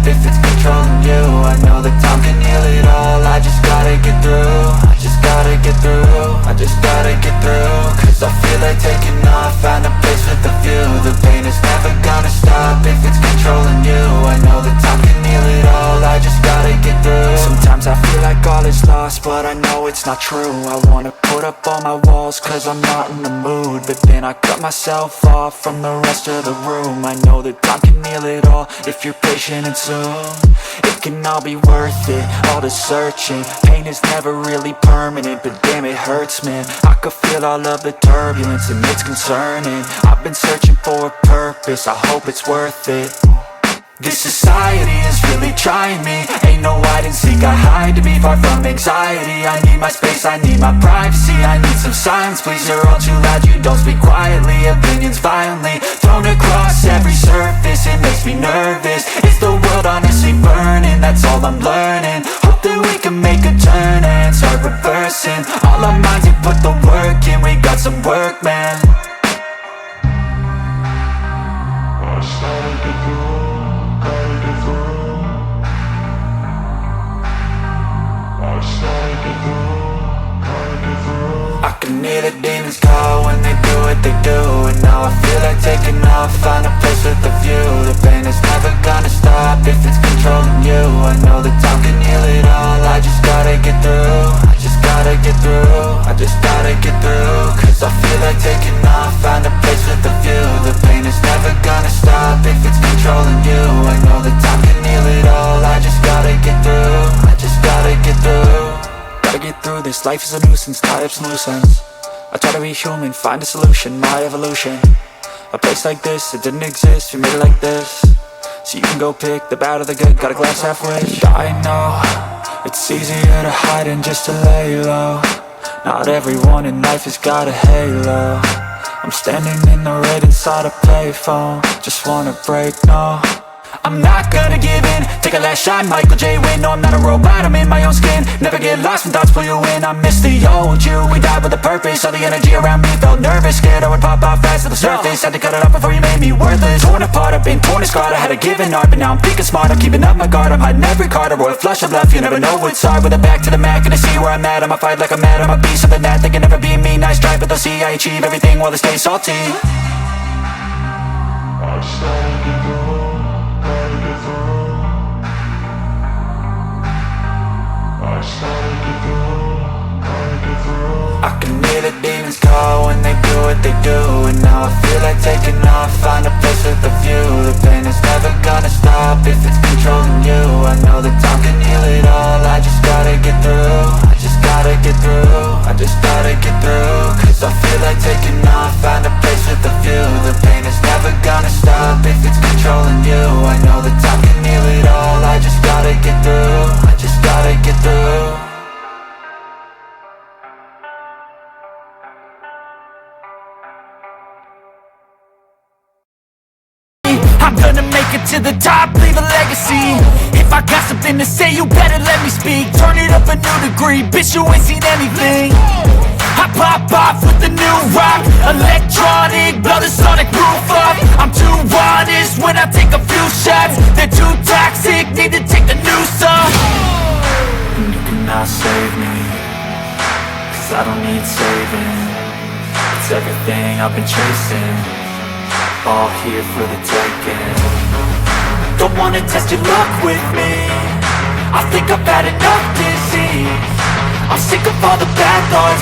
if it's controlling you. I know that time can heal it all. I just gotta get through. I just gotta get through. I just gotta get through. Cause I feel like taking off, find a place with a view. The pain is never gonna stop if it's controlling you. I know that time can heal it all. I just gotta get through. Sometimes I feel like all is lost, but I know it's not true. I wanna put up all my walls cause I'm not in the mood, but then I cut myself off from the rest of the room. I know that time can heal it all if you're patient and soon it can all be worth it, all the searching. Pain is never really permanent, but damn it hurts, man. I could feel all of the turbulence and it's concerning. I've been searching for a purpose, I hope it's worth it. This society is really trying me. Ain't no hide and seek, I hide to be far from anxiety. I need my space, I need my privacy. I need some silence, please, you're all too loud. You don't speak quietly, opinions violently thrown across every surface. It makes me nervous, is the world honestly burning? That's all I'm learning. Hope that we can make a turn and start reversing. All our minds and put the work in, we got some work, man. I can hear the demons call when they do what they do. And now I feel like taking off, find a place with a view. The pain is never gonna stop if it's controlling you. I know that time can heal it all. I just gotta get through. I just gotta get through. I just gotta get through. Cause I feel like taking off, find a place with a view. The pain is never gonna stop if it's controlling you. I know that time can heal it all. I just gotta get through. I just gotta get through. Gotta get through this, life is a nuisance, tie up some loose ends. I try to be human, find a solution, my evolution. A place like this, it didn't exist, we made it like this. So you can go pick the bad or the good, got a glass half wish. I know, it's easier to hide than just to lay low. Not everyone in life has got a halo. I'm standing in the red inside a payphone. Just wanna break, no, I'm not gonna give in. Take a last shot, Michael J. Win. No, I'm not a robot, I'm in my own skin. Never get lost when thoughts pull you in. I miss the old you, we died with a purpose. All the energy around me felt nervous, scared I would pop off fast to the surface. Had to cut it off before you made me worthless. Torn apart, I've been torn and scarred. I had a given art, but now I'm thinking smart. I'm keeping up my guard, I'm hiding every card. A royal flush of left, you never know what's hard. With a back to the mat, gonna see where I'm at. I'ma fight like I'm mad, I'ma be something that they can never be me. Nice try, but they'll see I achieve everything while they stay salty. I can hear the demons call when they do what they do. And now I feel like taking off, find a place with a view. The pain is never gonna stop if it's controlling you. I know that time can heal it all. I just gotta get through. I just gotta get through. I just gotta get through. Cause I feel like taking off, find a place with a view. The pain is never gonna stop if it's controlling you. I know that time can heal it all. I just gotta get through. I just gotta get through. I'm gonna make it to the top, leave a legacy. If I got something to say, you better let me speak. Turn it up a new degree, bitch, you ain't seen anything. I pop off with the new rock, electronic, blow the sonic roof up. I'm too honest when I take a few shots. They're too toxic, need to take the noose off. And you cannot save me, cause I don't need saving. It's everything I've been chasing, all here for the taking. Don't wanna test your luck with me, I think I've had enough disease. I'm sick of all the bad thoughts.